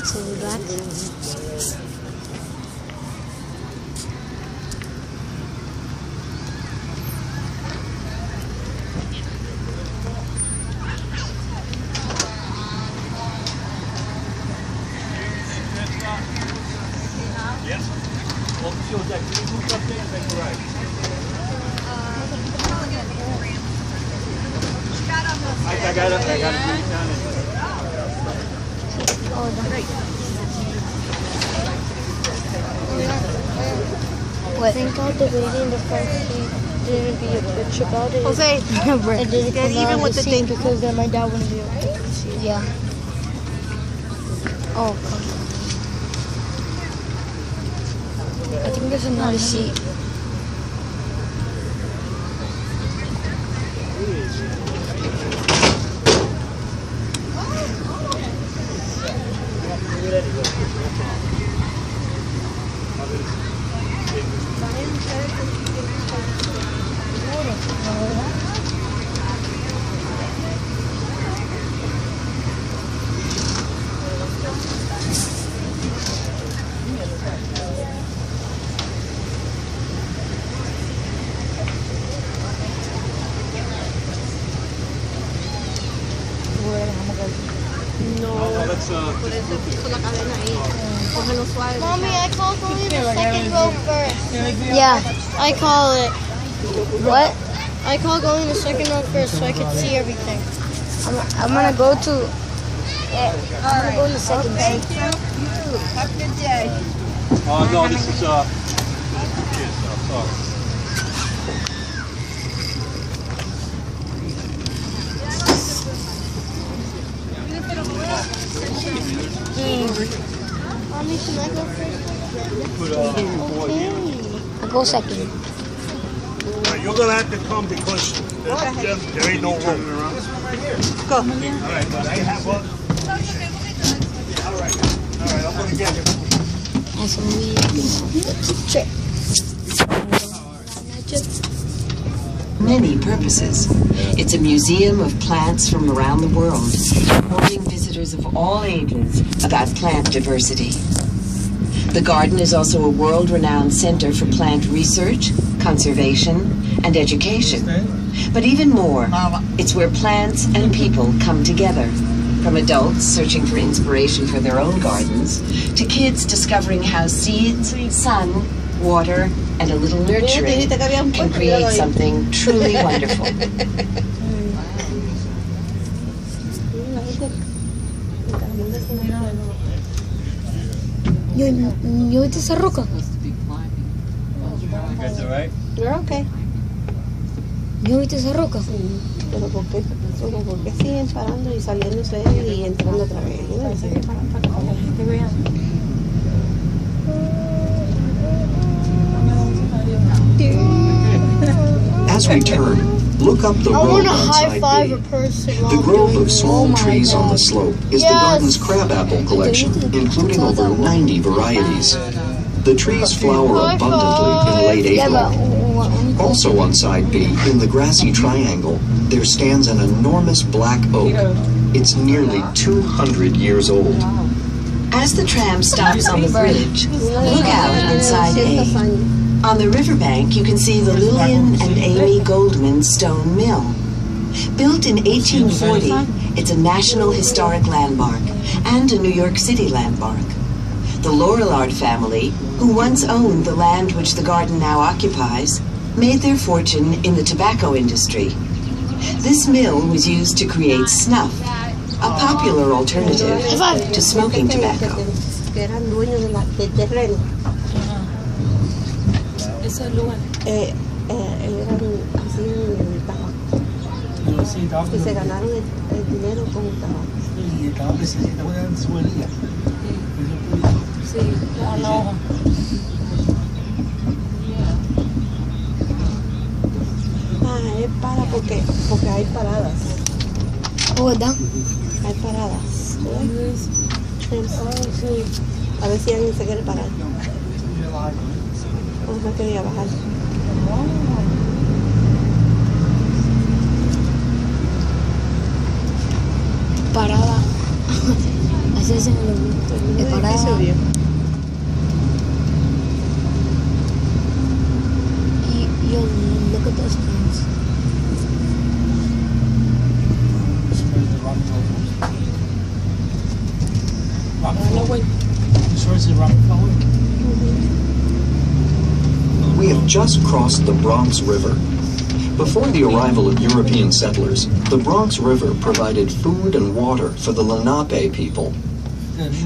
So we're back. Yes. What is your deck? Can you move up there and make a right? I got it. Oh, what? Thank God the lady in the front seat didn't be a bitch about it. Jose, It didn't get come even out with of the seat thing. because then my dad wouldn't be able to see it. Yeah. Oh, come on. I think there's another seat. Por eso puso la cadena ahí. Cógelo suave. Mommy, I call going the second row first. Yeah. I call it. What? I call going the second row first so I can see everything. I'm gonna go to. I'm gonna go in the second seat. Have a good day. No, this is kids stuff. Sorry. Mommy, can I go first? Put I go second. You're gonna have to come because there ain't no room. Go. All right, but I have one. All right, I'm gonna get it. And so we check. Many purposes. It's a museum of plants from around the world, informing visitors of all ages about plant diversity. The garden is also a world-renowned center for plant research, conservation, and education. But even more, it's where plants and people come together. From adults searching for inspiration for their own gardens, to kids discovering how seeds, sun, water, and a little nurturing can create something truly wonderful. Yo viste esa roca. You guys all right? You're okay. Yo viste esa roca. Pero ¿por qué siguen parando y saliéndose y entrando otra vez? Yo no sé qué paran para que vean. As we turn, look up the I road want to on high side five B. a person. The grove of small my trees on God. the slope is the Yes. garden's crabapple collection, including over 90 varieties. The trees flower abundantly in late Yeah, but April. Also on side B, in the grassy triangle, there stands an enormous black oak. It's nearly 200 years old. As the tram stops on the bridge, look out on side A. On the riverbank, you can see the Lillian and Amy Goldman Stone Mill. Built in 1840, it's a National Historic Landmark and a New York City landmark. The Lorillard family, who once owned the land which the garden now occupies, made their fortune in the tobacco industry. This mill was used to create snuff, a popular alternative to smoking tobacco. Que eran dueños del terreno. Ese es el lugar. Eran así en el tabaco. Y se ganaron el dinero con el tabaco. Y el tabaco necesita una suelía. Sí, a la hoja. Es para porque hay paradas. ¿verdad? Hay paradas. A ver si alguien se quiere parar. No quería bajar. Parada. Ese es el edificio viejo. Yo, look at those plants. We have just crossed the Bronx River. Before the arrival of European settlers, the Bronx River provided food and water for the Lenape people.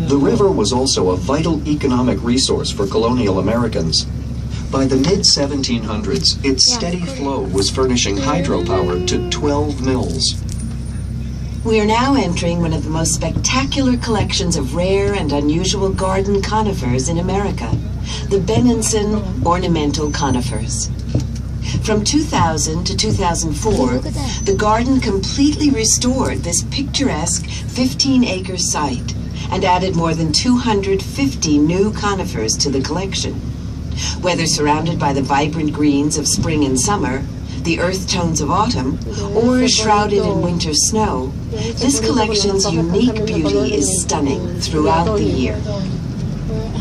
The river was also a vital economic resource for colonial Americans. By the mid-1700s, its steady flow was furnishing hydropower to 12 mills. We are now entering one of the most spectacular collections of rare and unusual garden conifers in America, the Benenson ornamental conifers. From 2000 to 2004, the garden completely restored this picturesque 15-acre site and added more than 250 new conifers to the collection. Whether surrounded by the vibrant greens of spring and summer, the earth tones of autumn, or shrouded in winter snow, this collection's unique beauty is stunning throughout the year.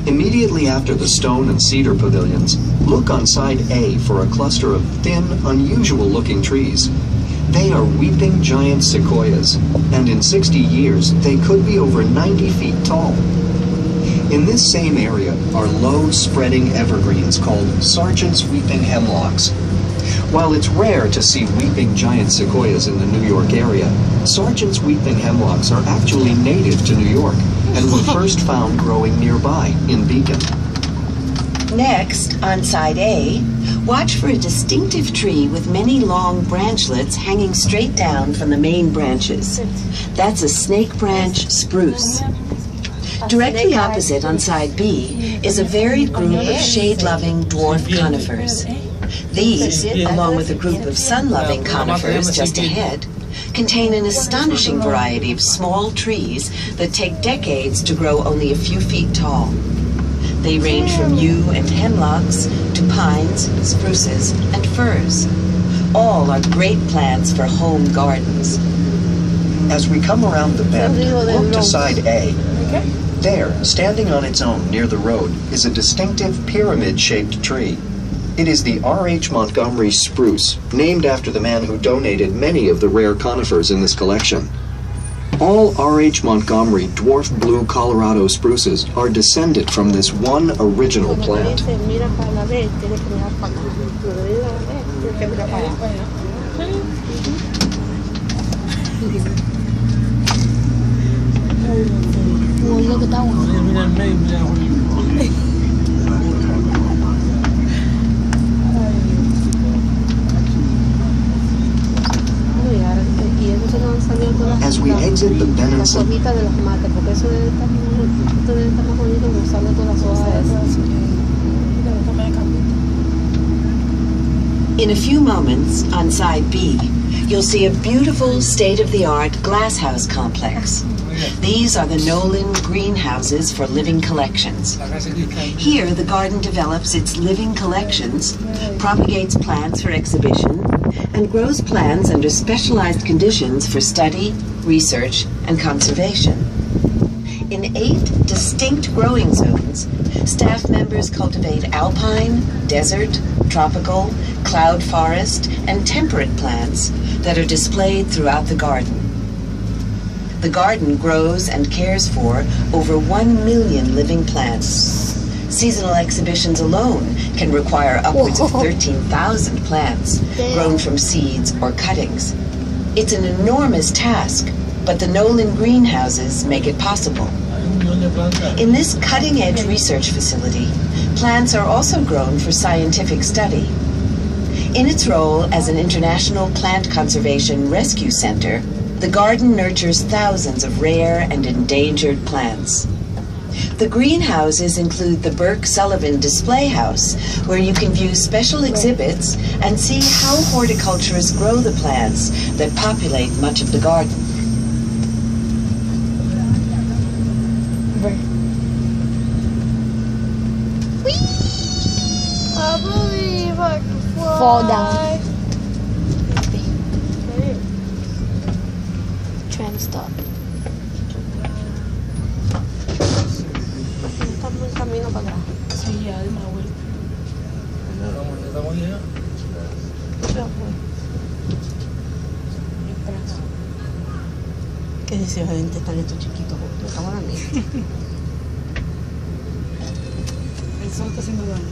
Immediately after the stone and cedar pavilions, look on side A for a cluster of thin, unusual-looking trees. They are weeping giant sequoias, and in 60 years, they could be over 90 feet tall. In this same area are low, spreading evergreens called Sargent's weeping hemlocks. While it's rare to see weeping giant sequoias in the New York area, Sargent's weeping hemlocks are actually native to New York and were first found growing nearby in Beacon. Next, on side A, watch for a distinctive tree with many long branchlets hanging straight down from the main branches. That's a snake branch spruce. Directly opposite on side B is a varied group of shade-loving dwarf conifers. These, along with a group of sun-loving conifers just ahead, contain an astonishing variety of small trees that take decades to grow only a few feet tall. They range from yew and hemlocks to pines, spruces, and firs. All are great plants for home gardens. As we come around the bend, look to side A. There, standing on its own near the road, is a distinctive pyramid-shaped tree. It is the R.H. Montgomery spruce, named after the man who donated many of the rare conifers in this collection. All R.H. Montgomery dwarf blue Colorado spruces are descended from this one original plant. Oh, look at that one. As we exit the Benenson, In a few moments, on side B, you'll see a beautiful state-of-the-art glasshouse complex. These are the Nolan greenhouses for living collections. Here, the garden develops its living collections, propagates plants for exhibition, and grows plants under specialized conditions for study, research, and conservation. In 8 distinct growing zones, staff members cultivate alpine, desert, tropical, cloud forest, and temperate plants that are displayed throughout the garden. The garden grows and cares for over 1 million living plants. Seasonal exhibitions alone can require upwards of 13,000 plants grown from seeds or cuttings. It's an enormous task, but the Nolan greenhouses make it possible. In this cutting-edge research facility, plants are also grown for scientific study. In its role as an international plant conservation rescue center, the garden nurtures thousands of rare and endangered plants. The greenhouses include the Burke Sullivan Display House, where you can view special exhibits and see how horticulturists grow the plants that populate much of the garden. I believe I can fly. Fall down. Tram stop. allá de mi abuelo. Estamos allá. ¿Qué deseo de están estos chiquitos? Estamos a mí. El sol está haciendo daño.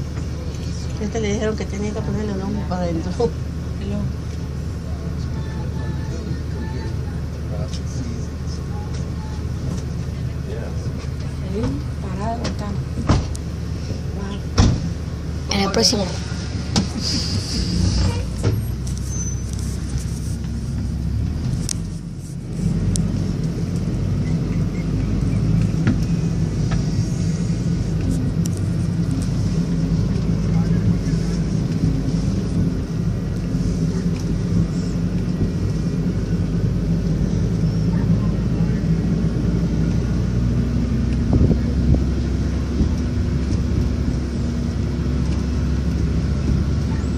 Este le dijeron que tenía que ponerle un ojo para adentro. El ojo. Ahí, parada de ventana. En el próximo.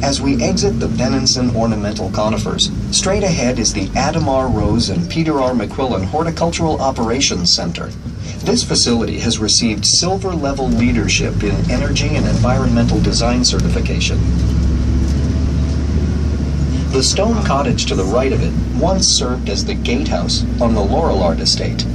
As we exit the Benenson ornamental conifers, straight ahead is the Adam R. Rose and Peter R. McQuillan Horticultural Operations Center. This facility has received silver-level leadership in energy and environmental design certification. The stone cottage to the right of it once served as the gatehouse on the Laurelard estate.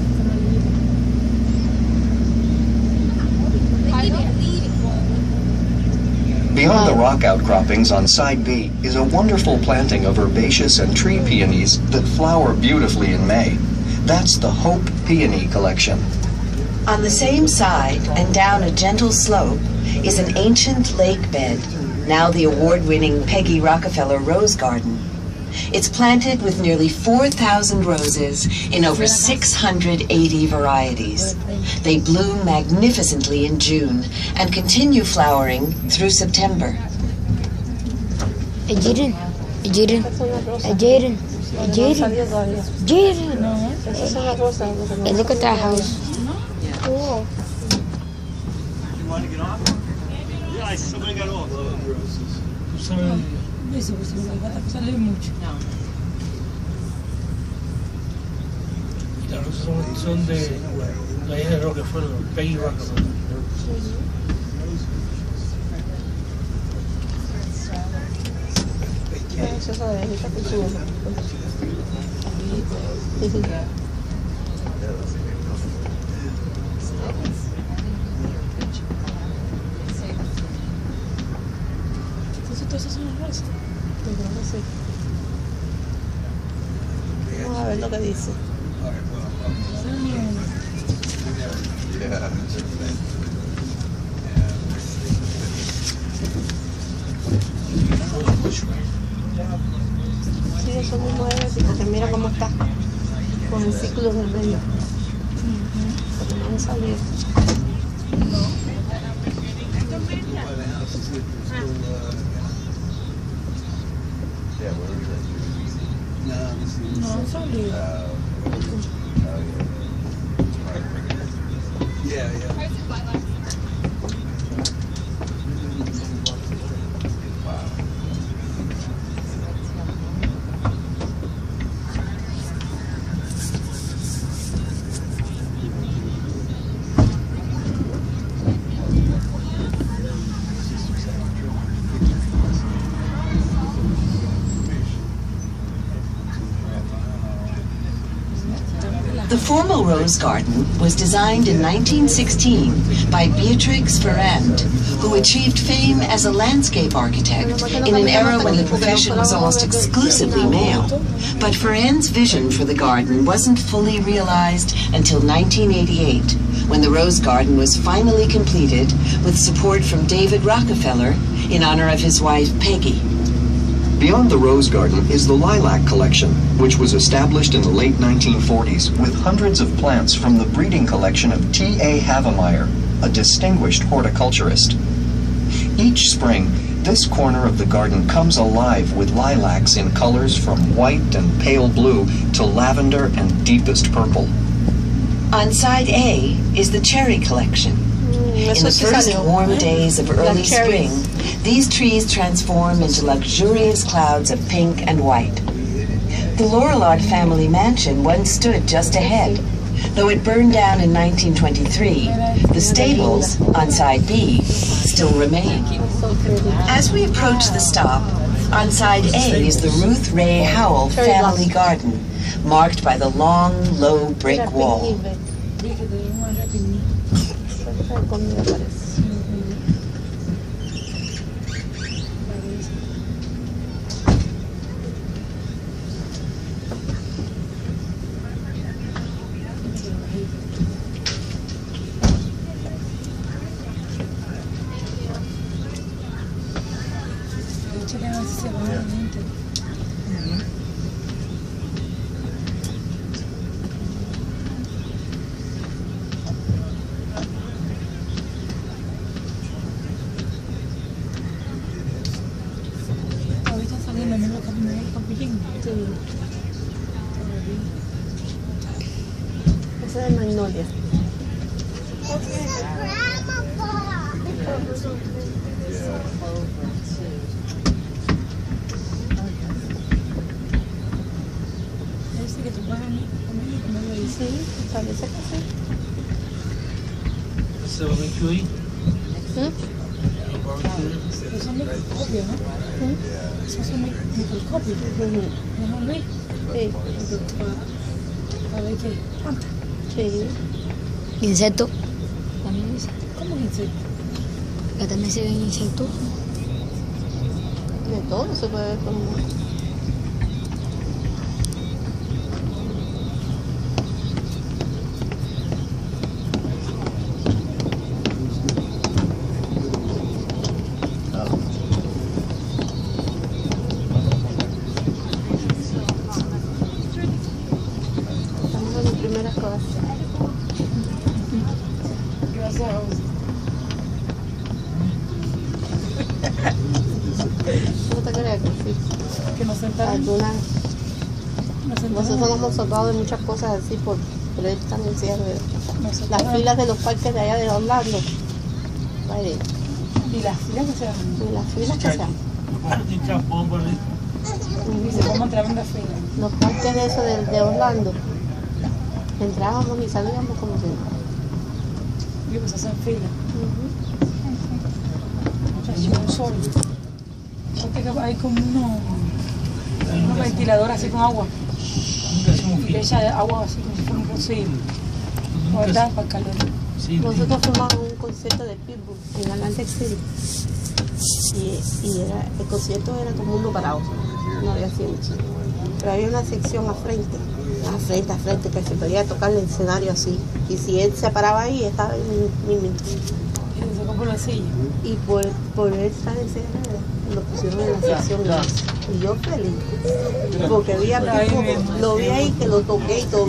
Beyond the rock outcroppings on side B is a wonderful planting of herbaceous and tree peonies that flower beautifully in May. That's the Hope Peony Collection. On the same side and down a gentle slope is an ancient lake bed, now the award-winning Peggy Rockefeller Rose Garden. It's planted with nearly 4,000 roses in over 680 varieties. They bloom magnificently in June and continue flowering through September. Jaden. Esas son las rosas. And look at that house. Cool. You want to get off? Yeah, somebody got off. Tú sabes, Eso, pues si me va a sale mucho. y las rosas son de la hija de Rockefeller, Peggy Rockefeller. Eso es de esta cultura. Entonces todas esas son las rosas. Vamos a ver lo que dice. Sí, eso mismo es, porque mira cómo está, con el ciclo del medio. Porque no han salido. No han salido. The formal rose garden was designed in 1916 by Beatrix Ferrand, who achieved fame as a landscape architect in an era when the profession was almost exclusively male. But Ferrand's vision for the garden wasn't fully realized until 1988, when the rose garden was finally completed with support from David Rockefeller in honor of his wife Peggy. Beyond the Rose Garden is the Lilac Collection, which was established in the late 1940s with hundreds of plants from the breeding collection of T.A. Havemeyer, a distinguished horticulturist. Each spring, this corner of the garden comes alive with lilacs in colors from white and pale blue to lavender and deepest purple. On side A is the cherry collection. In the first warm days of early spring, these trees transform into luxurious clouds of pink and white. The Laurelard family mansion once stood just ahead, Though it burned down in 1923, the stables on side B still remain. As we approach the stop, on side A is the Ruth Ray Howell Family Garden, marked by the long, low brick wall. Esa es Magnolia. Sí, parece que sí. ¿Se va a meter ahí? Esos son microscopios, ¿no? Esos son microscopios. ¿No Luis? Sí. A ver qué. ¿Cuántas? Sí. Insectos. ¿Cómo insectos? Acá también se ven insectos. De todo se puede ver como... Estamos en las primeras cosas. Gracias a vos. ¿No te crees que sí? Que nos sentaron. Algunas... Nos sentaron. Nosotros nos hemos salvado de muchas cosas así por estar en cierre. Nos Las sentaron. filas de los parques de allá de Orlando. Vale. Y las filas que se dan. Y las filas que sean. Y se forman tremendas filas. Los parques de eso de Orlando. Entrábamos y salíamos como si nada. Y pues hacen filas. Muchachos, un sol. Porque hay como unos ventiladores así con agua. Y que echa agua así como si fuera un rocío. ¿Verdad? Para el calor. Sí, Nosotros fuimos a un concierto de Pitbull en Atlantic City. Y el concierto era como uno parado. No había asiento. Pero había una sección a frente, que se podía tocar el escenario así. Y si él se paraba ahí, estaba ahí mismo. Y se compró la silla. Y por él estar en escenario, lo pusieron en la sección. Y yo feliz. Porque vi a Pitbull, lo vi ahí que lo toqué y todo.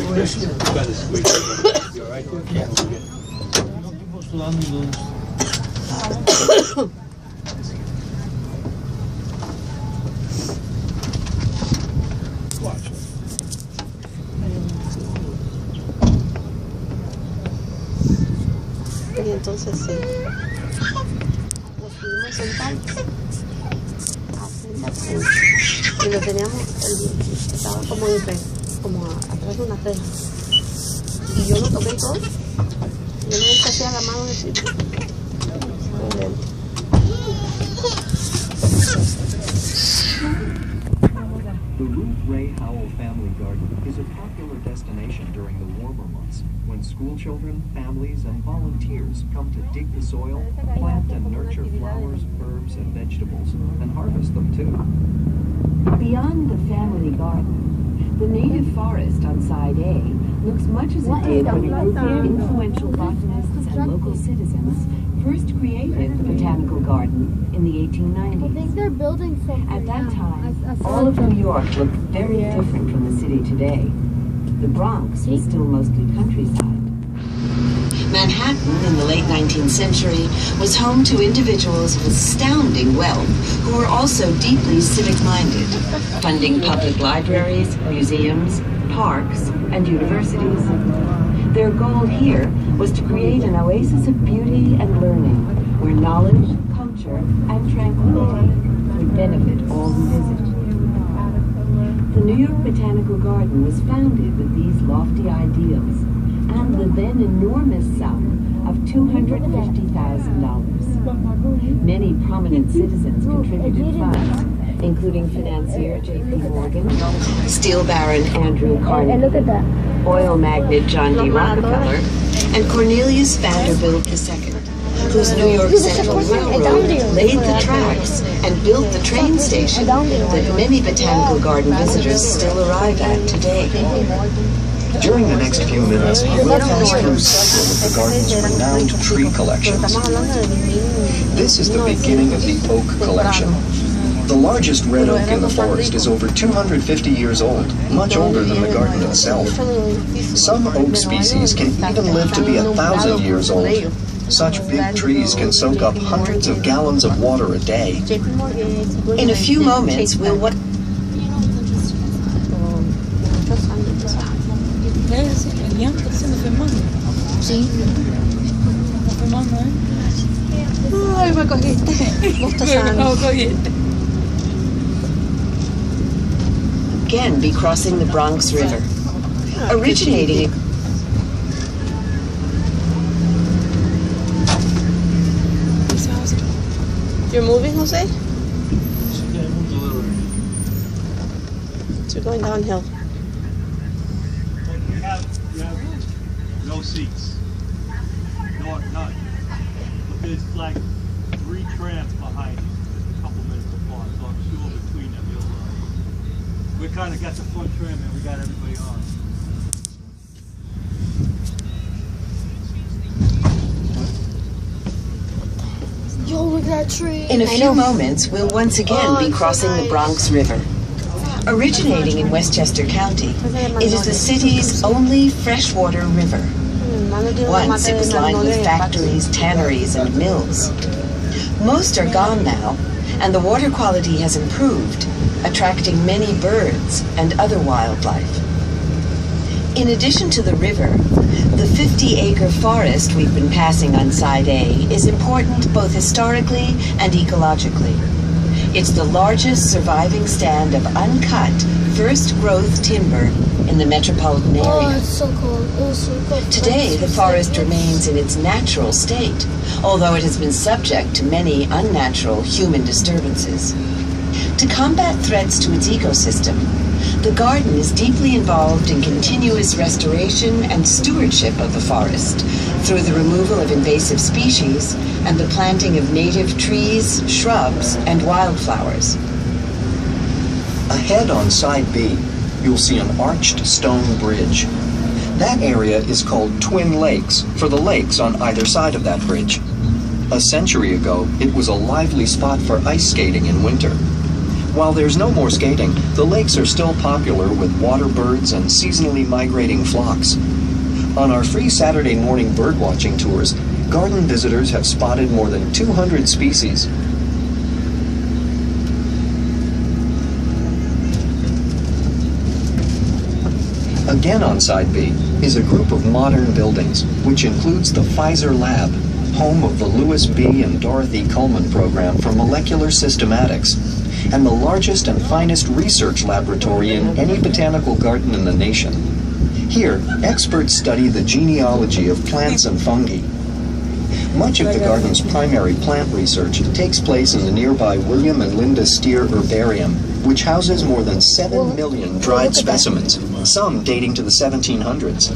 Y entonces sí, nos pudimos sentar y lo teníamos, estaba como en red, como atrás de una reja. Y yo lo toqué y todo. Yo le eché a la mano de sitio. Muy lento. The Ruth Ray Howell Family Garden is a popular destination during the warmer months when school children, families, and volunteers come to dig the soil, plant and nurture flowers, herbs, and vegetables, and harvest them too. Beyond the family garden, the native forest on side A looks much as it did when a group of influential botanists and local citizens first created the botanical garden in the 1890s. I think they're building something. At that time, all of New York looked very different from the city today. The Bronx was still mostly countryside. Manhattan in the late 19th century was home to individuals of astounding wealth who were also deeply civic-minded, funding public libraries, museums, parks, and universities. Their goal here was to create an oasis of beauty and learning where knowledge, culture, and tranquility would benefit all who visit. The New York Botanical Garden was founded with these lofty ideals, and the then enormous sum of $250,000. Many prominent citizens contributed funds, including financier J.P. Morgan, steel baron Andrew Carnegie, Look at that. oil magnate John D. Rockefeller, and Cornelius Vanderbilt II, whose New York Central Railroad laid the tracks and built the train station that many Botanical Garden visitors still arrive at today. During the next few minutes, we'll pass through several of the garden's renowned tree collections. This is the beginning of the oak collection. The largest red oak in the forest is over 250 years old, much older than the garden itself. Some oak species can even live to be 1,000 years old. Such big trees can soak up hundreds of gallons of water a day. In a few moments, we'll watch. Elian está haciendo Fernando. Sí. Fernando, ¿eh? Ay, me cogiste. No, cogiste. Again be crossing the Bronx River. Originating. You're moving, Jose? So you're going downhill. You have no seats. No, none. But there's like 3 trams behind you, a couple minutes apart. So I'm sure between them you'll. We kind of got the front tram and we got everybody on. Yo, look at that tree. In a few moments, we'll once again be crossing the Bronx River. Originating in Westchester County, it is the city's only freshwater river. Once it was lined with factories, tanneries, and mills. Most are gone now, and the water quality has improved, attracting many birds and other wildlife. In addition to the river, the 50-acre forest we've been passing on Side A is important both historically and ecologically. It's the largest surviving stand of uncut, first-growth timber in the metropolitan area. Oh, it's so cold. It was so cold. Today, the forest remains in its natural state, although it has been subject to many unnatural human disturbances. To combat threats to its ecosystem, the garden is deeply involved in continuous restoration and stewardship of the forest through the removal of invasive species and the planting of native trees, shrubs, and wildflowers. Ahead on Side B, you'll see an arched stone bridge. That area is called Twin Lakes for the lakes on either side of that bridge. A century ago, it was a lively spot for ice skating in winter. While there's no more skating, the lakes are still popular with water birds and seasonally migrating flocks. On our free Saturday morning birdwatching tours, garden visitors have spotted more than 200 species. Again on Side B is a group of modern buildings, which includes the Pfizer Lab, home of the Louis B. and Dorothy Cullman program for molecular systematics, and the largest and finest research laboratory in any botanical garden in the nation. Here, experts study the genealogy of plants and fungi. Much of the garden's primary plant research takes place in the nearby William and Linda Steer Herbarium, which houses more than 7 million dried specimens, some dating to the 1700s.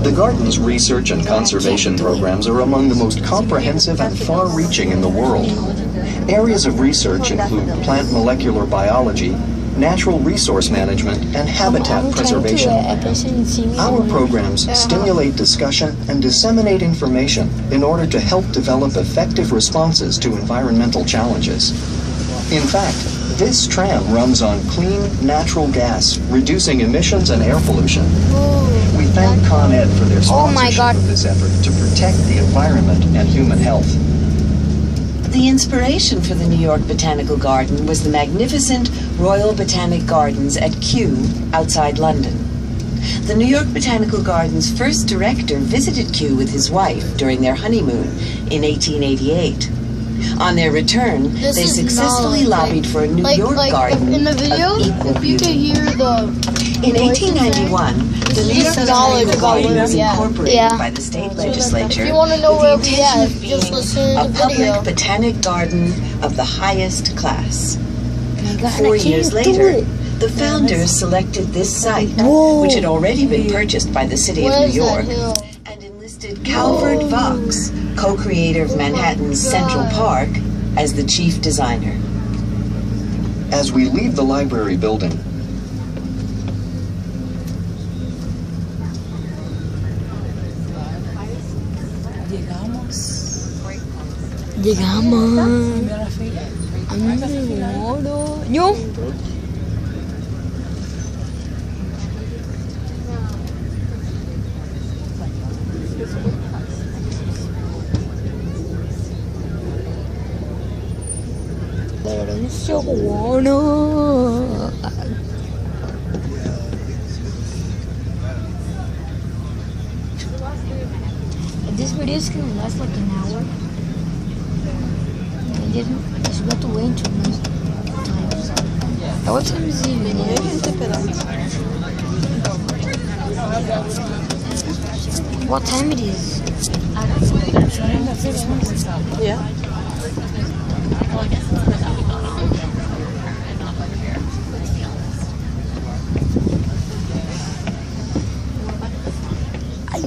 The garden's research and conservation programs are among the most comprehensive and far-reaching in the world. Areas of research include plant molecular biology, natural resource management, and habitat preservation. Our programs stimulate discussion and disseminate information in order to help develop effective responses to environmental challenges. In fact, this tram runs on clean, natural gas, reducing emissions and air pollution. We thank Con Ed for their sponsorship of this effort to protect the environment and human health. The inspiration for the New York Botanical Garden was the magnificent Royal Botanic Gardens at Kew, outside London. The New York Botanical Garden's first director visited Kew with his wife during their honeymoon in 1888. On their return, This they is successfully knowledge, lobbied for a New like York garden in the video, of equal if you beauty. could hear the In voices 1891, the New just York knowledge Botanical about Garden where was we at. incorporated Yeah. by the state if legislature you want to know with where the we intention at, of just being listen a to the public video. botanic garden of the highest class. God, 4 I years can't do later, it. the founders selected this site, Whoa. which had already been purchased by the city of Where New is that York, hill? and enlisted Calvert Vaux, co-creator of Manhattan's Central Park, as the chief designer. As we leave the library building, Llegamos. Llegamos. Mira la fila. Yo. Lorenzo Buono. This video is gonna last like an hour. I didn't. I forgot to wait until next time. What time is it even? What time it is? Yeah. Ay,